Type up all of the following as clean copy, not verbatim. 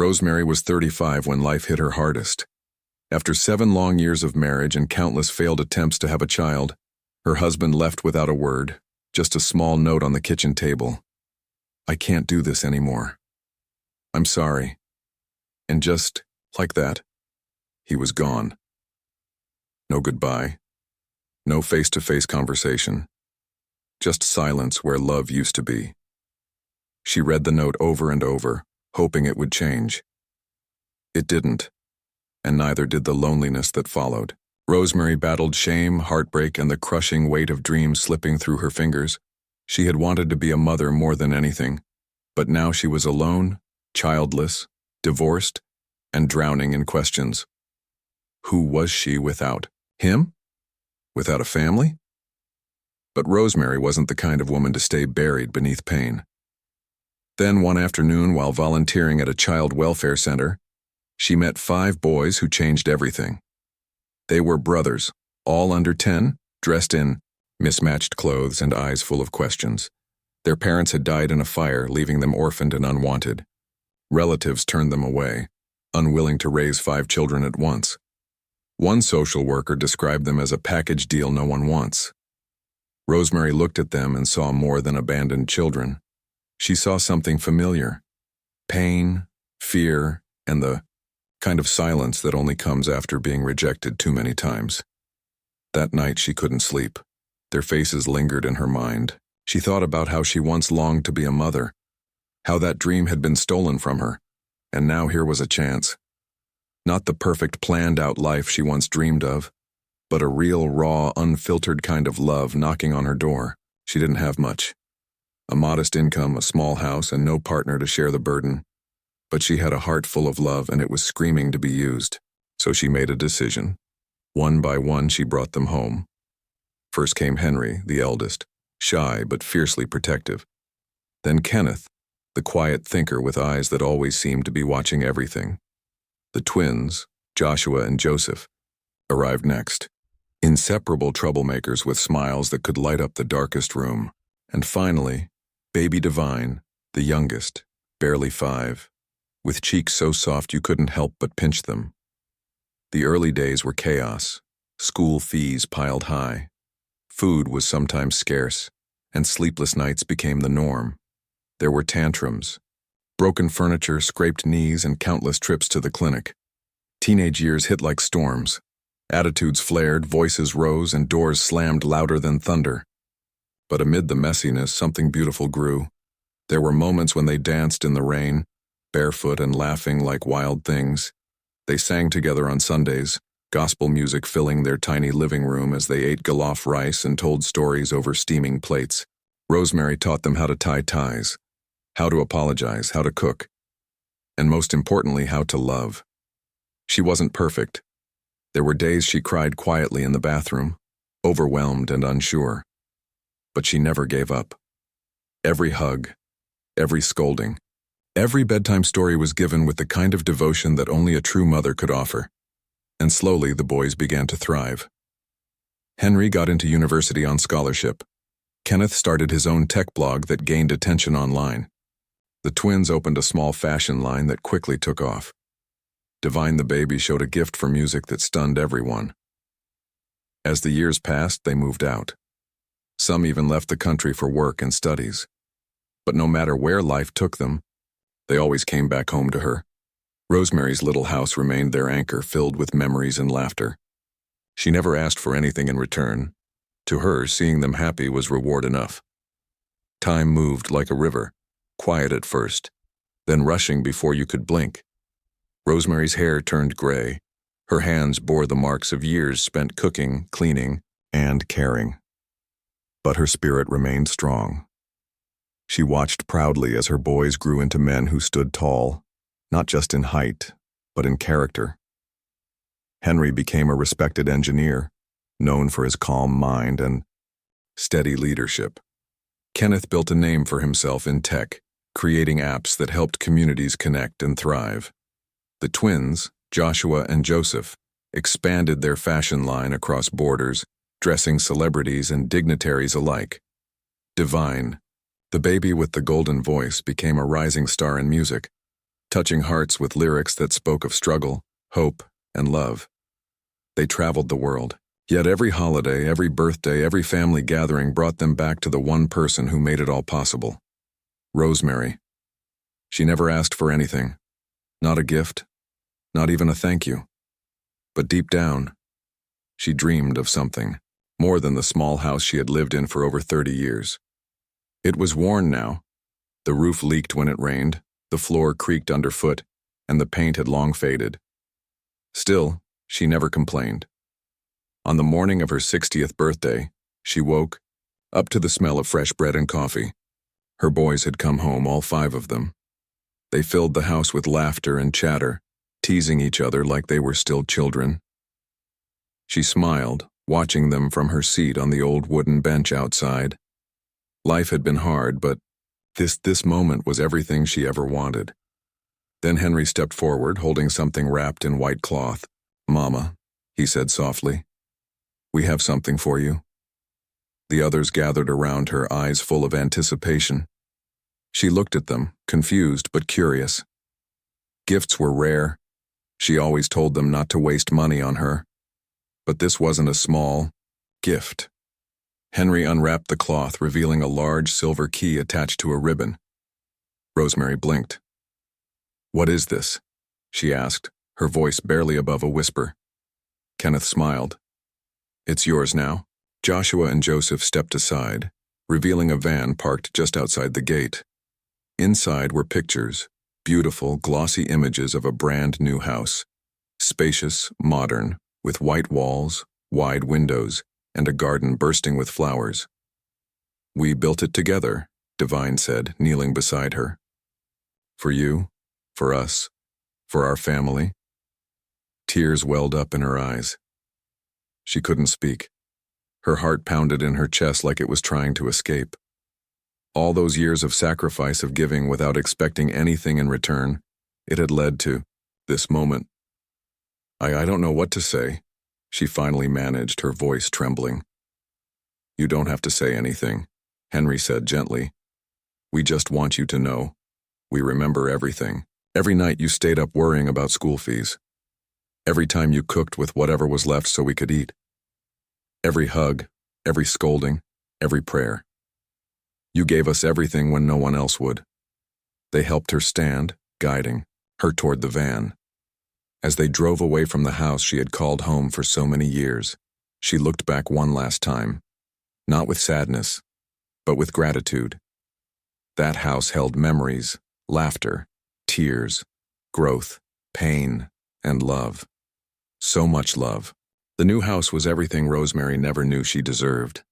Rosemary was 35 when life hit her hardest. After 7 long years of marriage and countless failed attempts to have a child, her husband left without a word, just a small note on the kitchen table. "I can't do this anymore. I'm sorry." And just like that, he was gone. No goodbye, no face-to-face conversation, just silence where love used to be. She read the note over and over, hoping it would change. It didn't, and neither did the loneliness that followed. Rosemary battled shame, heartbreak, and the crushing weight of dreams slipping through her fingers. She had wanted to be a mother more than anything, but now she was alone, childless, divorced, and drowning in questions. Who was she without him? Without a family? But Rosemary wasn't the kind of woman to stay buried beneath pain. Then one afternoon, while volunteering at a child welfare center, she met 5 boys who changed everything. They were brothers, all under 10, dressed in mismatched clothes and eyes full of questions. Their parents had died in a fire, leaving them orphaned and unwanted. Relatives turned them away, unwilling to raise 5 children at once. One social worker described them as a package deal no one wants. Rosemary looked at them and saw more than abandoned children. She saw something familiar: pain, fear, and the kind of silence that only comes after being rejected too many times. That night she couldn't sleep. Their faces lingered in her mind. She thought about how she once longed to be a mother, how that dream had been stolen from her, and now here was a chance. Not the perfect planned-out life she once dreamed of, but a real, raw, unfiltered kind of love knocking on her door. She didn't have much. A modest income, a small house, and no partner to share the burden. But she had a heart full of love, and it was screaming to be used. So she made a decision. One by one, she brought them home. First came Henry, the eldest, shy but fiercely protective. Then Kenneth, the quiet thinker with eyes that always seemed to be watching everything. The twins, Joshua and Joseph, arrived next. Inseparable troublemakers with smiles that could light up the darkest room. And finally, baby Divine, the youngest, barely 5, with cheeks so soft you couldn't help but pinch them. The early days were chaos. School fees piled high. Food was sometimes scarce, and sleepless nights became the norm. There were tantrums, broken furniture, scraped knees, and countless trips to the clinic. Teenage years hit like storms. Attitudes flared, voices rose, and doors slammed louder than thunder. But amid the messiness, something beautiful grew. There were moments when they danced in the rain, barefoot and laughing like wild things. They sang together on Sundays, gospel music filling their tiny living room as they ate jollof rice and told stories over steaming plates. Rosemary taught them how to tie ties, how to apologize, how to cook, and most importantly, how to love. She wasn't perfect. There were days she cried quietly in the bathroom, overwhelmed and unsure. But she never gave up. Every hug, every scolding, every bedtime story was given with the kind of devotion that only a true mother could offer. And slowly the boys began to thrive. Henry got into university on scholarship. Kenneth started his own tech blog that gained attention online. The twins opened a small fashion line that quickly took off. Divine the baby showed a gift for music that stunned everyone. As the years passed, they moved out. Some even left the country for work and studies. But no matter where life took them, they always came back home to her. Rosemary's little house remained their anchor, filled with memories and laughter. She never asked for anything in return. To her, seeing them happy was reward enough. Time moved like a river, quiet at first, then rushing before you could blink. Rosemary's hair turned gray. Her hands bore the marks of years spent cooking, cleaning, and caring. But her spirit remained strong. She watched proudly as her boys grew into men who stood tall, not just in height, but in character. Henry became a respected engineer, known for his calm mind and steady leadership. Kenneth built a name for himself in tech, creating apps that helped communities connect and thrive. The twins, Joshua and Joseph, expanded their fashion line across borders, dressing celebrities and dignitaries alike. Divine, the baby with the golden voice, became a rising star in music, touching hearts with lyrics that spoke of struggle, hope, and love. They traveled the world. Yet every holiday, every birthday, every family gathering brought them back to the one person who made it all possible. Rosemary. She never asked for anything. Not a gift. Not even a thank you. But deep down, she dreamed of something, more than the small house she had lived in for over 30 years. It was worn now. The roof leaked when it rained, the floor creaked underfoot, and the paint had long faded. Still, she never complained. On the morning of her 60th birthday, she woke, up to the smell of fresh bread and coffee. Her boys had come home, all 5 of them. They filled the house with laughter and chatter, teasing each other like they were still children. She smiled, watching them from her seat on the old wooden bench outside. Life had been hard, but this moment was everything she ever wanted. Then Henry stepped forward, holding something wrapped in white cloth. "Mama," he said softly, "we have something for you." The others gathered around her, eyes full of anticipation. She looked at them, confused but curious. Gifts were rare. She always told them not to waste money on her. But this wasn't a small gift. Henry unwrapped the cloth, revealing a large silver key attached to a ribbon. Rosemary blinked. "What is this?" she asked, her voice barely above a whisper. Kenneth smiled. "It's yours now." Joshua and Joseph stepped aside, revealing a van parked just outside the gate. Inside were pictures, beautiful, glossy images of a brand new house. Spacious, modern, with white walls, wide windows, and a garden bursting with flowers. "We built it together," Divine said, kneeling beside her. "For you, for us, for our family." Tears welled up in her eyes. She couldn't speak. Her heart pounded in her chest like it was trying to escape. All those years of sacrifice, of giving without expecting anything in return, it had led to this moment. I don't know what to say," she finally managed, her voice trembling. "You don't have to say anything," Henry said gently. "We just want you to know. We remember everything. Every night you stayed up worrying about school fees. Every time you cooked with whatever was left so we could eat. Every hug, every scolding, every prayer. You gave us everything when no one else would." They helped her stand, guiding her toward the van. As they drove away from the house she had called home for so many years, she looked back one last time, not with sadness, but with gratitude. That house held memories, laughter, tears, growth, pain, and love. So much love. The new house was everything Rosemary never knew she deserved.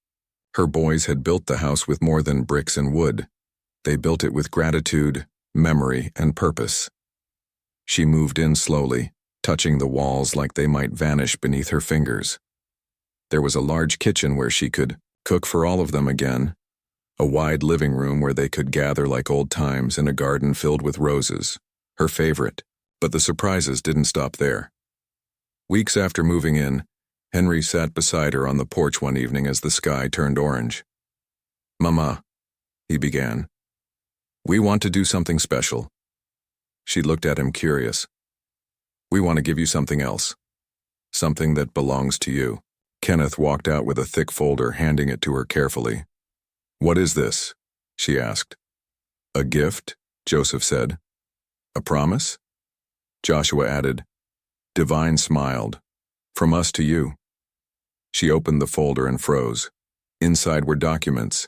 Her boys had built the house with more than bricks and wood. They built it with gratitude, memory, and purpose. She moved in slowly, touching the walls like they might vanish beneath her fingers. There was a large kitchen where she could cook for all of them again, a wide living room where they could gather like old times, in a garden filled with roses, her favorite. But the surprises didn't stop there. Weeks after moving in, Henry sat beside her on the porch one evening as the sky turned orange. "Mama," he began, "we want to do something special." She looked at him curious. "We want to give you something else. Something that belongs to you." Kenneth walked out with a thick folder, handing it to her carefully. "What is this?" she asked. "A gift," Joseph said. "A promise?" Joshua added. Divine smiled. "From us to you." She opened the folder and froze. Inside were documents.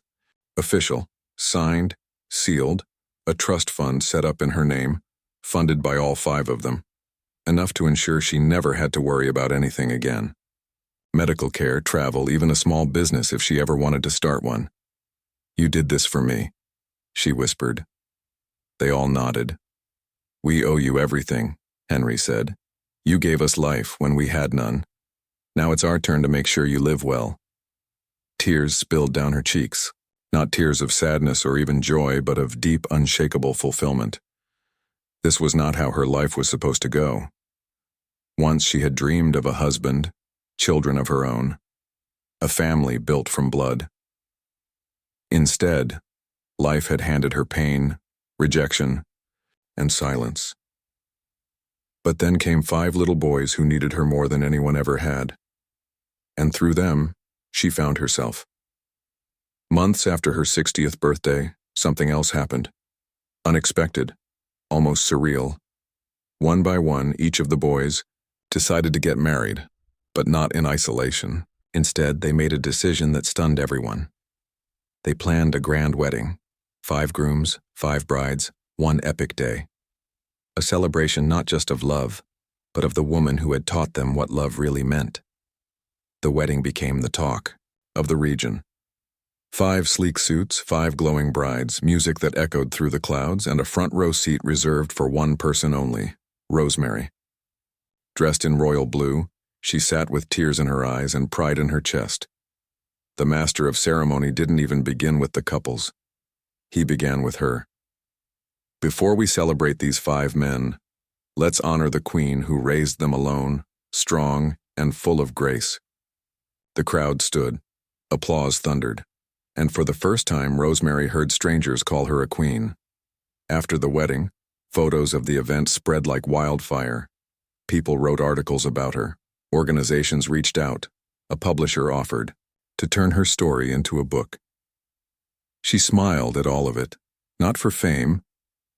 Official, signed, sealed, a trust fund set up in her name, funded by all 5 of them. Enough to ensure she never had to worry about anything again. Medical care, travel, even a small business if she ever wanted to start one. "You did this for me," she whispered. They all nodded. "We owe you everything," Henry said. "You gave us life when we had none. Now it's our turn to make sure you live well." Tears spilled down her cheeks, not tears of sadness or even joy, but of deep, unshakable fulfillment. This was not how her life was supposed to go. Once she had dreamed of a husband, children of her own, a family built from blood. Instead, life had handed her pain, rejection, and silence. But then came 5 little boys who needed her more than anyone ever had. And through them, she found herself. Months after her 60th birthday, something else happened. Unexpected, almost surreal. One by one, each of the boys decided to get married, but not in isolation. Instead, they made a decision that stunned everyone. They planned a grand wedding. 5 grooms, 5 brides, one epic day. A celebration not just of love, but of the woman who had taught them what love really meant. The wedding became the talk of the region. 5 sleek suits, 5 glowing brides, music that echoed through the clouds, and a front row seat reserved for one person only, Rosemary. Dressed in royal blue, she sat with tears in her eyes and pride in her chest. The master of ceremony didn't even begin with the couples. He began with her. Before we celebrate these 5 men, let's honor the queen who raised them alone, strong and full of grace. The crowd stood. Applause thundered. And for the first time, Rosemary heard strangers call her a queen. After the wedding, photos of the event spread like wildfire. People wrote articles about her. Organizations reached out. A publisher offered to turn her story into a book. She smiled at all of it, not for fame,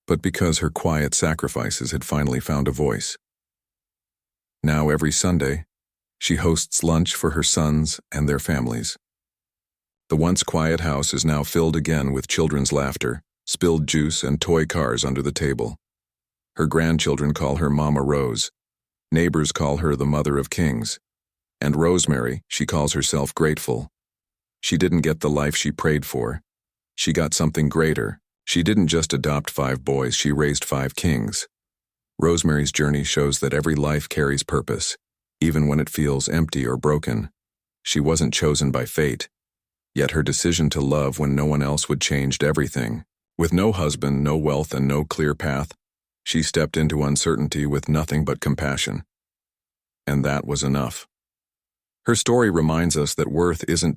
but because her quiet sacrifices had finally found a voice. Now every Sunday, she hosts lunch for her sons and their families. The once quiet house is now filled again with children's laughter, spilled juice, and toy cars under the table. Her grandchildren call her Mama Rose. Neighbors call her the Mother of Kings. And Rosemary, she calls herself grateful. She didn't get the life she prayed for. She got something greater. She didn't just adopt 5 boys, she raised 5 kings. Rosemary's journey shows that every life carries purpose, even when it feels empty or broken. She wasn't chosen by fate, yet her decision to love when no one else would changed everything. With no husband, no wealth, and no clear path, she stepped into uncertainty with nothing but compassion. And that was enough. Her story reminds us that worth isn't